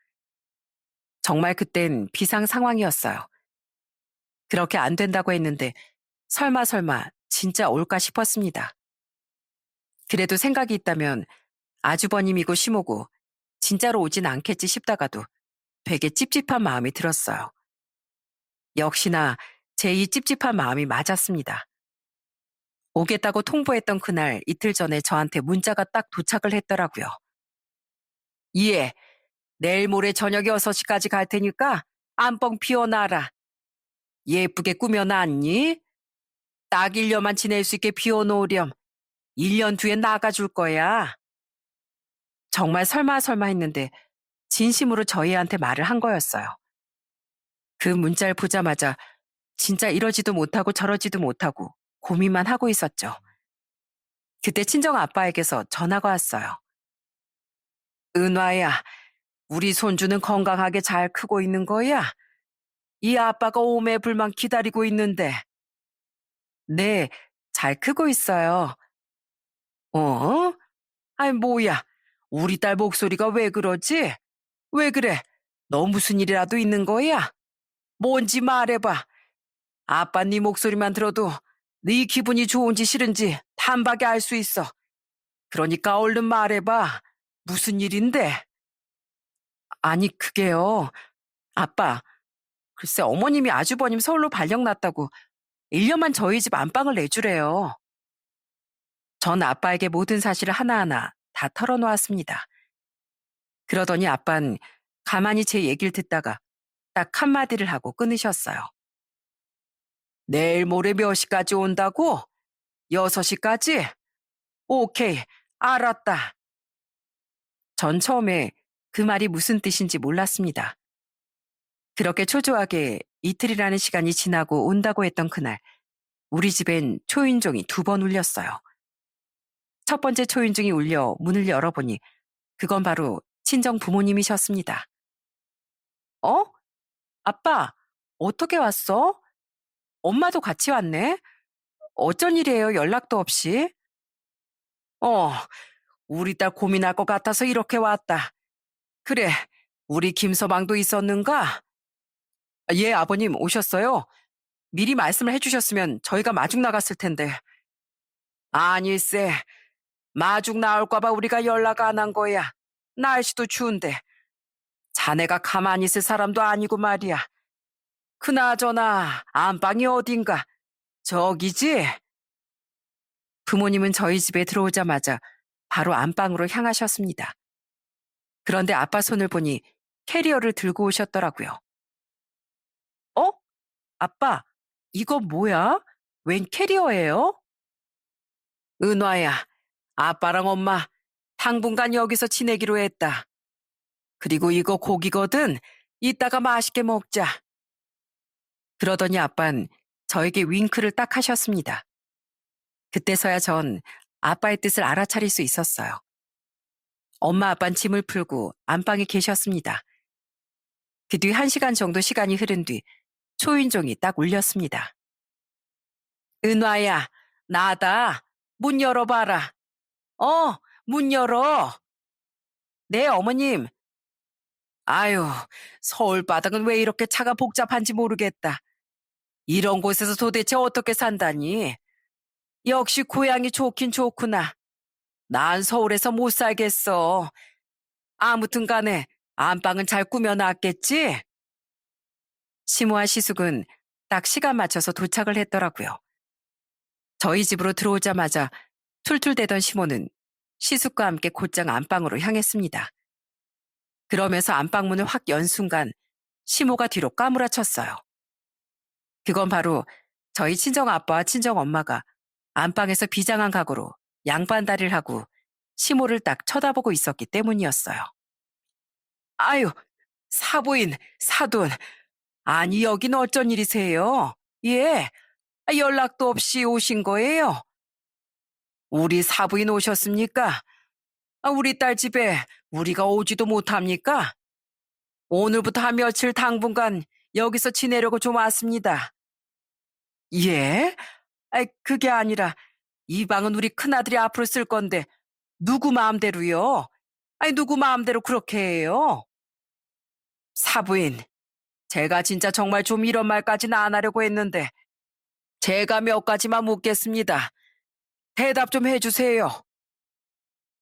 정말 그땐 비상 상황이었어요. 그렇게 안 된다고 했는데 설마 진짜 올까 싶었습니다. 그래도 생각이 있다면 아주버님이고 시모고 진짜로 오진 않겠지 싶다가도 되게 찝찝한 마음이 들었어요. 역시나 제 이 찝찝한 마음이 맞았습니다. 오겠다고 통보했던 그날 이틀 전에 저한테 문자가 딱 도착을 했더라고요. 예, 내일 모레 저녁 6시까지 갈 테니까 안방 비워놔라. 예쁘게 꾸며놨니? 딱 1년만 지낼 수 있게 비워놓으렴. 1년 뒤에 나가줄 거야. 정말 설마 했는데 진심으로 저희한테 말을 한 거였어요. 그 문자를 보자마자 진짜 이러지도 못하고 저러지도 못하고 고민만 하고 있었죠. 그때 친정 아빠에게서 전화가 왔어요. 은화야, 우리 손주는 건강하게 잘 크고 있는 거야? 이 아빠가 오매불만 기다리고 있는데. 네, 잘 크고 있어요. 어? 아이, 뭐야. 우리 딸 목소리가 왜 그러지? 왜 그래? 너 무슨 일이라도 있는 거야? 뭔지 말해봐. 아빠 네 목소리만 들어도 네 기분이 좋은지 싫은지 단박에 알 수 있어. 그러니까 얼른 말해봐. 무슨 일인데? 아니, 그게요. 아빠, 글쎄 어머님이 아주버님 서울로 발령 났다고 1년만 저희 집 안방을 내주래요. 전 아빠에게 모든 사실을 하나하나 다 털어놓았습니다. 그러더니 아빤 가만히 제 얘기를 듣다가 딱 한마디를 하고 끊으셨어요. 내일 모레 몇 시까지 온다고? 6시까지? 오케이, 알았다. 전 처음에 그 말이 무슨 뜻인지 몰랐습니다. 그렇게 초조하게 이틀이라는 시간이 지나고 온다고 했던 그날, 우리 집엔 초인종이 2번 울렸어요. 첫 번째 초인종이 울려 문을 열어보니 그건 바로 친정 부모님이셨습니다. 어? 아빠, 어떻게 왔어? 엄마도 같이 왔네? 어쩐 일이에요, 연락도 없이? 어, 우리 딸 고민할 것 같아서 이렇게 왔다. 그래, 우리 김서방도 있었는가? 예, 아버님 오셨어요? 미리 말씀을 해주셨으면 저희가 마중 나갔을 텐데. 아닐세, 마중 나올까봐 우리가 연락 안 한 거야. 날씨도 추운데. 자네가 가만히 있을 사람도 아니고 말이야. 그나저나 안방이 어딘가? 저기지? 부모님은 저희 집에 들어오자마자 바로 안방으로 향하셨습니다. 그런데 아빠 손을 보니 캐리어를 들고 오셨더라고요. 어? 아빠, 이거 뭐야? 웬 캐리어예요? 은화야, 아빠랑 엄마 당분간 여기서 지내기로 했다. 그리고 이거 고기거든. 이따가 맛있게 먹자. 그러더니 아빤 저에게 윙크를 딱 하셨습니다. 그때서야 전 아빠의 뜻을 알아차릴 수 있었어요. 엄마 아빤 짐을 풀고 안방에 계셨습니다. 그 뒤 1시간 정도 시간이 흐른 뒤 초인종이 딱 울렸습니다. 은화야, 나다. 문 열어봐라. 문 열어. 네, 어머님. 아유, 서울 바닥은 왜 이렇게 차가 복잡한지 모르겠다. 이런 곳에서 도대체 어떻게 산다니? 역시 고향이 좋긴 좋구나. 난 서울에서 못 살겠어. 아무튼 간에 안방은 잘 꾸며놨겠지? 시모와 시숙은 딱 시간 맞춰서 도착을 했더라고요. 저희 집으로 들어오자마자 툴툴대던 시모는 시숙과 함께 곧장 안방으로 향했습니다. 그러면서 안방문을 확 연 순간 시모가 뒤로 까무라쳤어요. 그건 바로 저희 친정아빠와 친정엄마가 안방에서 비장한 각오로 양반다리를 하고 시모를 딱 쳐다보고 있었기 때문이었어요. 아유, 사부인, 사돈. 아니, 여긴 어쩐 일이세요? 예, 연락도 없이 오신 거예요? 우리 사부인 오셨습니까? 우리 딸 집에 우리가 오지도 못합니까? 오늘부터 한 며칠 당분간 여기서 지내려고 좀 왔습니다. 예? 그게 아니라 이 방은 우리 큰아들이 앞으로 쓸 건데 누구 마음대로요? 누구 마음대로 그렇게 해요? 사부인, 제가 진짜 정말 좀 이런 말까지는 안 하려고 했는데 제가 몇 가지만 묻겠습니다. 대답 좀 해주세요.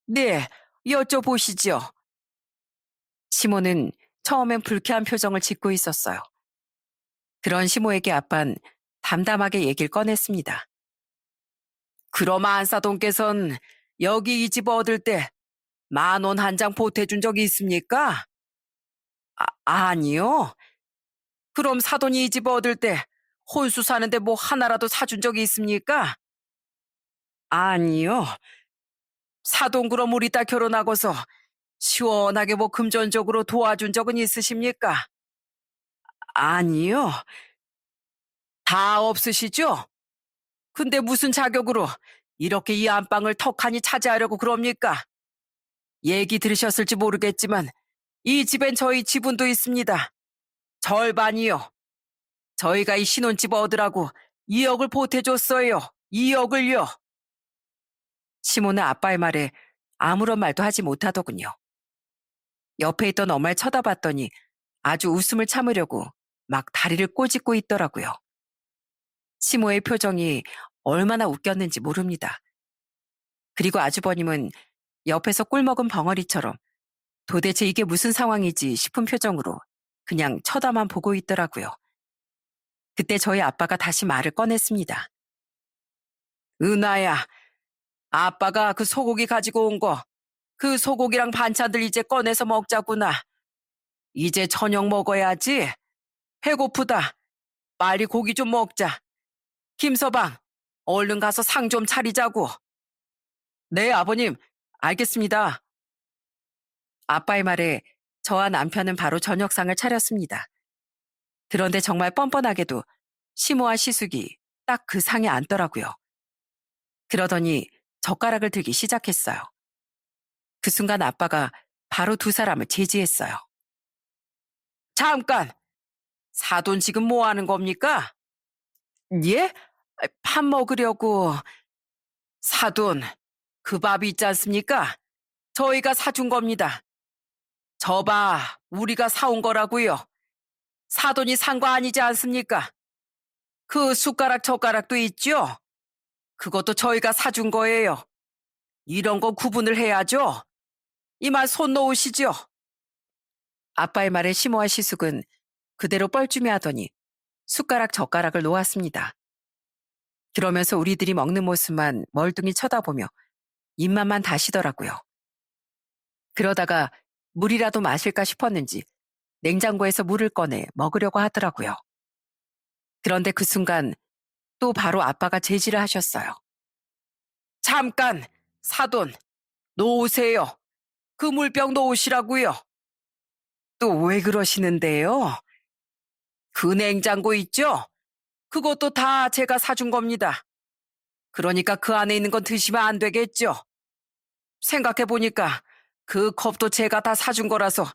네, 여쭤보시죠. 시모는 처음엔 불쾌한 표정을 짓고 있었어요. 그런 시모에게 아빤 담담하게 얘기를 꺼냈습니다. 그럼 안사돈께선 여기 이 집 얻을 때 10,000원 한 장 보태준 적이 있습니까? 아니요. 그럼 사돈이 이 집 얻을 때 혼수 사는데 뭐 하나라도 사준 적이 있습니까? 아니요. 사돈 그럼 우리 딸 결혼하고서 시원하게 뭐 금전적으로 도와준 적은 있으십니까? 아니요. 다 없으시죠? 근데 무슨 자격으로 이렇게 이 안방을 턱하니 차지하려고 그럽니까? 얘기 들으셨을지 모르겠지만 이 집엔 저희 지분도 있습니다. 절반이요. 저희가 이 신혼집 얻으라고 2억을 보태줬어요. 2억을요. 시모는 아빠의 말에 아무런 말도 하지 못하더군요. 옆에 있던 엄마를 쳐다봤더니 아주 웃음을 참으려고 막 다리를 꼬집고 있더라고요. 시모의 표정이 얼마나 웃겼는지 모릅니다. 그리고 아주버님은 옆에서 꿀먹은 벙어리처럼 도대체 이게 무슨 상황이지 싶은 표정으로 그냥 쳐다만 보고 있더라고요. 그때 저희 아빠가 다시 말을 꺼냈습니다. 은하야, 아빠가 그 소고기 가지고 온 거, 그 소고기랑 반찬들 이제 꺼내서 먹자꾸나. 이제 저녁 먹어야지. 배고프다. 빨리 고기 좀 먹자. 김서방, 얼른 가서 상 좀 차리자고. 네, 아버님. 알겠습니다. 아빠의 말에 저와 남편은 바로 저녁상을 차렸습니다. 그런데 정말 뻔뻔하게도 시모와 시숙이 딱 그 상에 앉더라고요. 그러더니 젓가락을 들기 시작했어요. 그 순간 아빠가 바로 두 사람을 제지했어요. 잠깐! 사돈 지금 뭐 하는 겁니까? 예? 밥 먹으려고. 사돈, 그 밥이 있지 않습니까? 저희가 사준 겁니다. 저 봐, 우리가 사온 거라고요. 사돈이 산 거 아니지 않습니까? 그 숟가락 젓가락도 있죠? 그것도 저희가 사준 거예요. 이런 거 구분을 해야죠. 이만 손 놓으시죠. 아빠의 말에 시모와 시숙은 그대로 뻘쭘해 하더니 숟가락 젓가락을 놓았습니다. 그러면서 우리들이 먹는 모습만 멀뚱히 쳐다보며 입맛만 다시더라고요. 그러다가 물이라도 마실까 싶었는지 냉장고에서 물을 꺼내 먹으려고 하더라고요. 그런데 그 순간 또 바로 아빠가 제지를 하셨어요. 잠깐, 사돈, 놓으세요. 그 물병 놓으시라고요. 또 왜 그러시는데요? 그 냉장고 있죠? 그것도 다 제가 사준 겁니다. 그러니까 그 안에 있는 건 드시면 안 되겠죠? 생각해보니까 그 컵도 제가 다 사준 거라서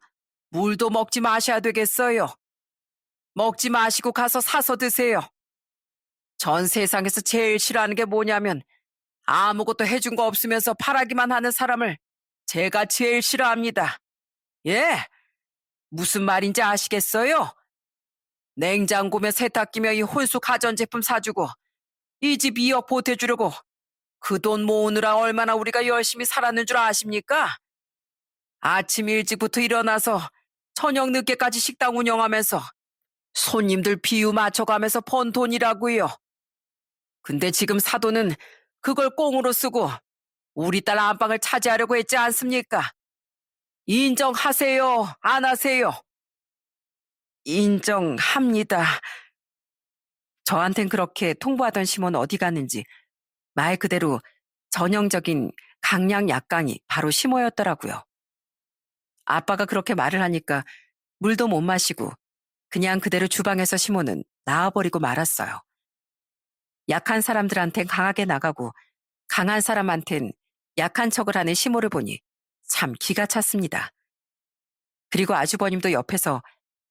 물도 먹지 마셔야 되겠어요. 먹지 마시고 가서 사서 드세요. 전 세상에서 제일 싫어하는 게 뭐냐면 아무것도 해준 거 없으면서 바라기만 하는 사람을 제가 제일 싫어합니다. 예? 무슨 말인지 아시겠어요? 냉장고며 세탁기며 이 혼수 가전제품 사주고 이 집 2억 보태주려고 그 돈 모으느라 얼마나 우리가 열심히 살았는 줄 아십니까? 아침 일찍부터 일어나서 저녁 늦게까지 식당 운영하면서 손님들 비유 맞춰가면서 번 돈이라고요. 근데 지금 사돈은 그걸 꽁으로 쓰고 우리 딸 안방을 차지하려고 했지 않습니까? 인정하세요? 안 하세요? 인정합니다. 저한텐 그렇게 통보하던 시몬 어디 갔는지 말 그대로 전형적인 강약 약강이 바로 시모였더라고요. 아빠가 그렇게 말을 하니까 물도 못 마시고 그냥 그대로 주방에서 시모는 나와버리고 말았어요. 약한 사람들한텐 강하게 나가고 강한 사람한텐 약한 척을 하는 시모를 보니 참 기가 찼습니다. 그리고 아주버님도 옆에서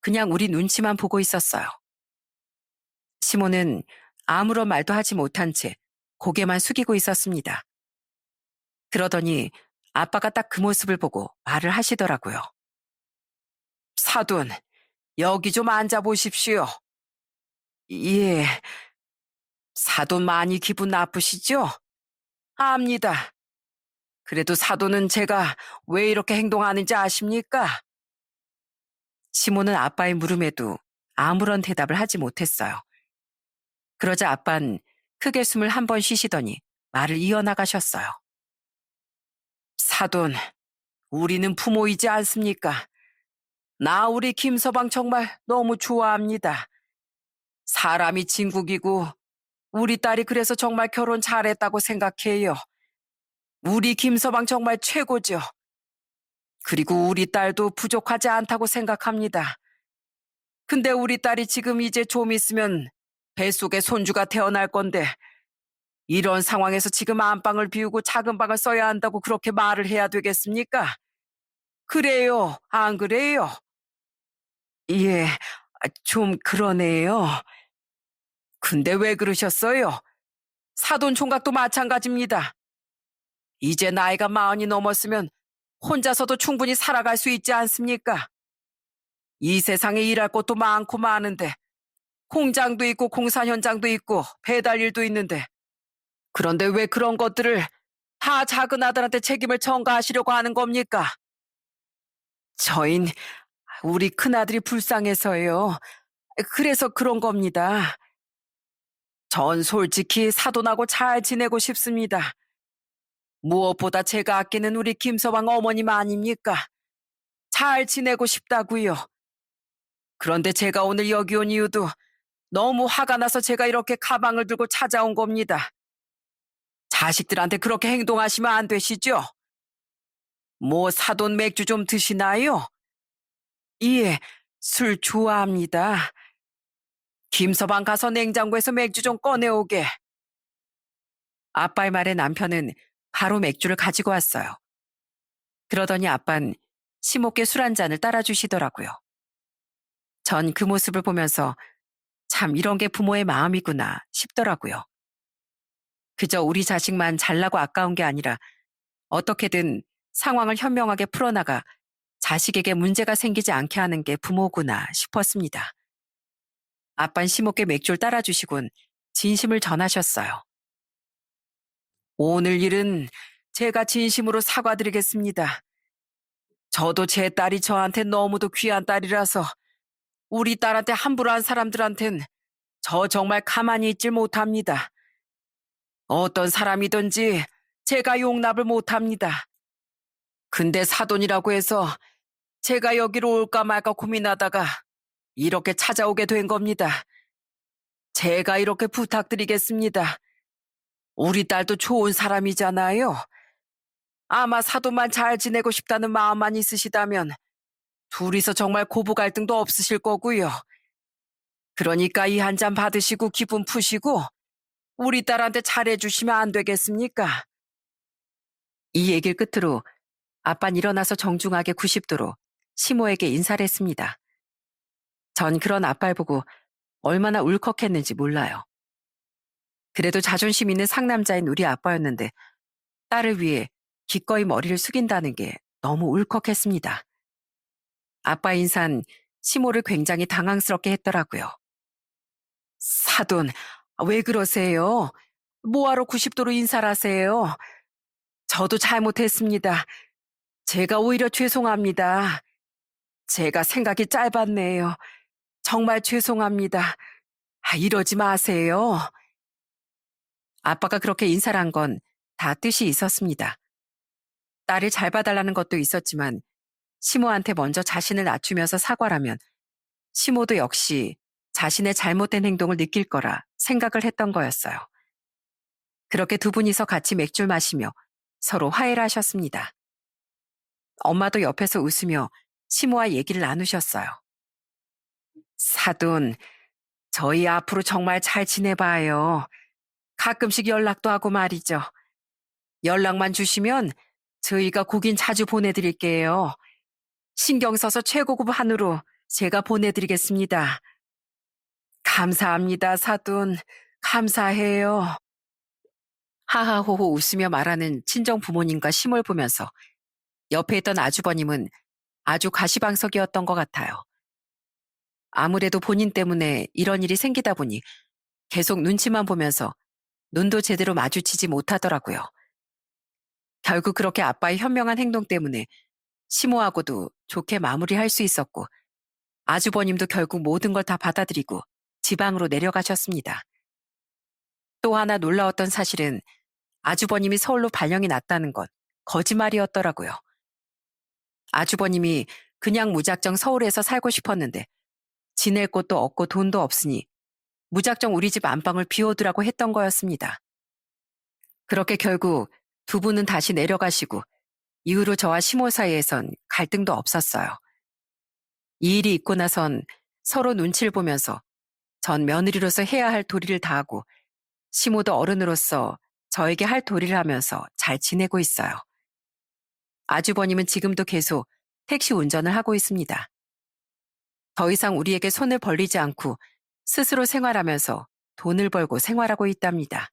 그냥 우리 눈치만 보고 있었어요. 시모는 아무런 말도 하지 못한 채 고개만 숙이고 있었습니다. 그러더니 아빠가 딱 그 모습을 보고 말을 하시더라고요. 사돈, 여기 좀 앉아보십시오. 예. 사돈 많이 기분 나쁘시죠? 압니다. 그래도 사돈은 제가 왜 이렇게 행동하는지 아십니까? 시모는 아빠의 물음에도 아무런 대답을 하지 못했어요. 그러자 아빤 크게 숨을 한 번 쉬시더니 말을 이어나가셨어요. 사돈, 우리는 부모이지 않습니까? 나 우리 김서방 정말 너무 좋아합니다. 사람이 진국이고 우리 딸이 그래서 정말 결혼 잘했다고 생각해요. 우리 김서방 정말 최고죠. 그리고 우리 딸도 부족하지 않다고 생각합니다. 근데 우리 딸이 지금 이제 좀 있으면 뱃속에 손주가 태어날 건데 이런 상황에서 지금 안방을 비우고 작은 방을 써야 한다고 그렇게 말을 해야 되겠습니까? 그래요, 안 그래요? 예, 좀 그러네요. 근데 왜 그러셨어요? 사돈 총각도 마찬가지입니다. 이제 나이가 40이 넘었으면 혼자서도 충분히 살아갈 수 있지 않습니까? 이 세상에 일할 것도 많고 많은데 공장도 있고 공사 현장도 있고 배달 일도 있는데 그런데 왜 그런 것들을 다 작은 아들한테 책임을 전가하시려고 하는 겁니까? 저흰 우리 큰아들이 불쌍해서요. 그래서 그런 겁니다. 전 솔직히 사돈하고 잘 지내고 싶습니다. 무엇보다 제가 아끼는 우리 김서방 어머님 아닙니까? 잘 지내고 싶다고요. 그런데 제가 오늘 여기 온 이유도 너무 화가 나서 제가 이렇게 가방을 들고 찾아온 겁니다. 자식들한테 그렇게 행동하시면 안 되시죠? 뭐 사돈 맥주 좀 드시나요? 예, 술 좋아합니다. 김서방 가서 냉장고에서 맥주 좀 꺼내오게. 아빠의 말에 남편은 바로 맥주를 가지고 왔어요. 그러더니 아빤 심없게 술 한 잔을 따라주시더라고요. 전 그 모습을 보면서 참 이런 게 부모의 마음이구나 싶더라고요. 그저 우리 자식만 잘나고 아까운 게 아니라 어떻게든 상황을 현명하게 풀어나가 자식에게 문제가 생기지 않게 하는 게 부모구나 싶었습니다. 아빤 심없게 맥주를 따라주시곤 진심을 전하셨어요. 오늘 일은 제가 진심으로 사과드리겠습니다. 저도 제 딸이 저한테 너무도 귀한 딸이라서 우리 딸한테 함부로 한 사람들한텐 저 정말 가만히 있질 못합니다. 어떤 사람이든지 제가 용납을 못합니다. 근데 사돈이라고 해서 제가 여기로 올까 말까 고민하다가 이렇게 찾아오게 된 겁니다. 제가 이렇게 부탁드리겠습니다. 우리 딸도 좋은 사람이잖아요. 아마 사돈만 잘 지내고 싶다는 마음만 있으시다면 둘이서 정말 고부 갈등도 없으실 거고요. 그러니까 이 한 잔 받으시고 기분 푸시고 우리 딸한테 잘해주시면 안 되겠습니까? 이 얘기를 끝으로 아빤 일어나서 정중하게 90도로 시모에게 인사를 했습니다. 전 그런 아빠를 보고 얼마나 울컥했는지 몰라요. 그래도 자존심 있는 상남자인 우리 아빠였는데 딸을 위해 기꺼이 머리를 숙인다는 게 너무 울컥했습니다. 아빠 인사는 시모를 굉장히 당황스럽게 했더라고요. 사돈, 왜 그러세요? 뭐하러 90도로 인사를 하세요? 저도 잘못했습니다. 제가 오히려 죄송합니다. 제가 생각이 짧았네요. 정말 죄송합니다. 이러지 마세요. 아빠가 그렇게 인사를 한 건 다 뜻이 있었습니다. 딸을 잘 봐달라는 것도 있었지만 시모한테 먼저 자신을 낮추면서 사과라면 시모도 역시 자신의 잘못된 행동을 느낄 거라 생각을 했던 거였어요. 그렇게 두 분이서 같이 맥주를 마시며 서로 화해를 하셨습니다. 엄마도 옆에서 웃으며 시모와 얘기를 나누셨어요. 사돈, 저희 앞으로 정말 잘 지내봐요. 가끔씩 연락도 하고 말이죠. 연락만 주시면 저희가 고긴 자주 보내드릴게요. 신경 써서 최고급 한우로 제가 보내드리겠습니다. 감사합니다, 사돈. 감사해요. 하하호호 웃으며 말하는 친정 부모님과 시모를 보면서 옆에 있던 아주버님은 아주 가시방석이었던 것 같아요. 아무래도 본인 때문에 이런 일이 생기다 보니 계속 눈치만 보면서 눈도 제대로 마주치지 못하더라고요. 결국 그렇게 아빠의 현명한 행동 때문에 시모하고도 좋게 마무리할 수 있었고 아주버님도 결국 모든 걸 다 받아들이고 지방으로 내려가셨습니다. 또 하나 놀라웠던 사실은 아주버님이 서울로 발령이 났다는 건 거짓말이었더라고요. 아주버님이 그냥 무작정 서울에서 살고 싶었는데 지낼 곳도 없고 돈도 없으니 무작정 우리 집 안방을 비워두라고 했던 거였습니다. 그렇게 결국 두 분은 다시 내려가시고 이후로 저와 시모 사이에선 갈등도 없었어요. 이 일이 있고 나선 서로 눈치를 보면서 전 며느리로서 해야 할 도리를 다하고 시모도 어른으로서 저에게 할 도리를 하면서 잘 지내고 있어요. 아주버님은 지금도 계속 택시 운전을 하고 있습니다. 더 이상 우리에게 손을 벌리지 않고 스스로 생활하면서 돈을 벌고 생활하고 있답니다.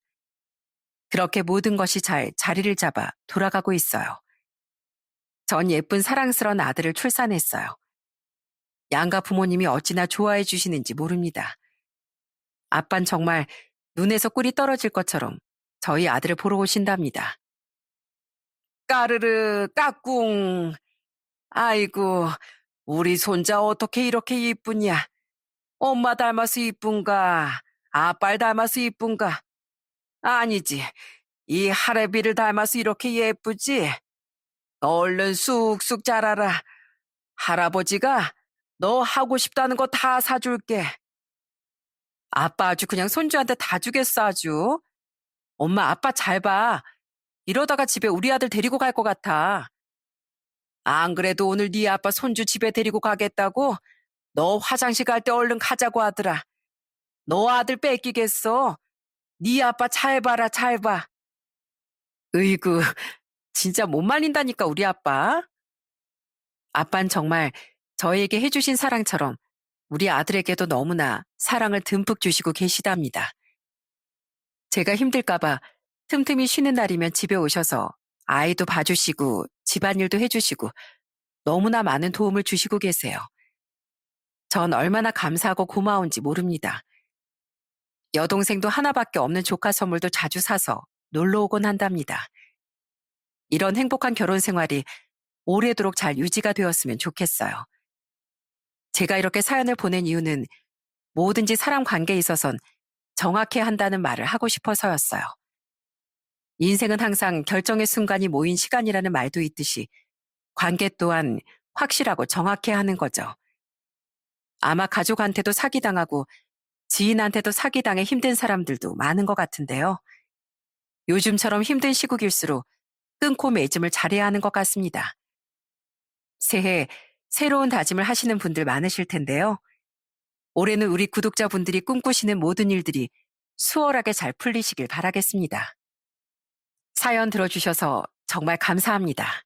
그렇게 모든 것이 잘 자리를 잡아 돌아가고 있어요. 전 예쁜 사랑스러운 아들을 출산했어요. 양가 부모님이 어찌나 좋아해 주시는지 모릅니다. 아빤 정말 눈에서 꿀이 떨어질 것처럼 저희 아들을 보러 오신답니다. 까르르 까꿍. 아이고, 우리 손자 어떻게 이렇게 이쁘냐? 엄마 닮아서 이쁜가? 아빠를 닮아서 이쁜가? 아니지. 이 할애비를 닮아서 이렇게 예쁘지? 얼른 쑥쑥 자라라. 할아버지가 너 하고 싶다는 거 다 사줄게. 아빠 아주 그냥 손주한테 다 주겠어 아주. 엄마 아빠 잘 봐. 이러다가 집에 우리 아들 데리고 갈 것 같아. 안 그래도 오늘 네 아빠 손주 집에 데리고 가겠다고 너 화장실 갈 때 얼른 가자고 하더라. 너 아들 뺏기겠어. 네 아빠 잘 봐라 잘 봐. 으이구 진짜 못 말린다니까 우리 아빠. 아빤 정말 저에게 해주신 사랑처럼 우리 아들에게도 너무나 사랑을 듬뿍 주시고 계시답니다. 제가 힘들까봐 틈틈이 쉬는 날이면 집에 오셔서 아이도 봐주시고 집안일도 해주시고 너무나 많은 도움을 주시고 계세요. 전 얼마나 감사하고 고마운지 모릅니다. 여동생도 하나밖에 없는 조카 선물도 자주 사서 놀러 오곤 한답니다. 이런 행복한 결혼 생활이 오래도록 잘 유지가 되었으면 좋겠어요. 제가 이렇게 사연을 보낸 이유는 뭐든지 사람 관계에 있어선 정확해야 한다는 말을 하고 싶어서였어요. 인생은 항상 결정의 순간이 모인 시간이라는 말도 있듯이 관계 또한 확실하고 정확해야 하는 거죠. 아마 가족한테도 사기당하고 지인한테도 사기당해 힘든 사람들도 많은 것 같은데요. 요즘처럼 힘든 시국일수록 끊고 맺음을 잘해야 하는 것 같습니다. 새해 새로운 다짐을 하시는 분들 많으실 텐데요. 올해는 우리 구독자분들이 꿈꾸시는 모든 일들이 수월하게 잘 풀리시길 바라겠습니다. 사연 들어주셔서 정말 감사합니다.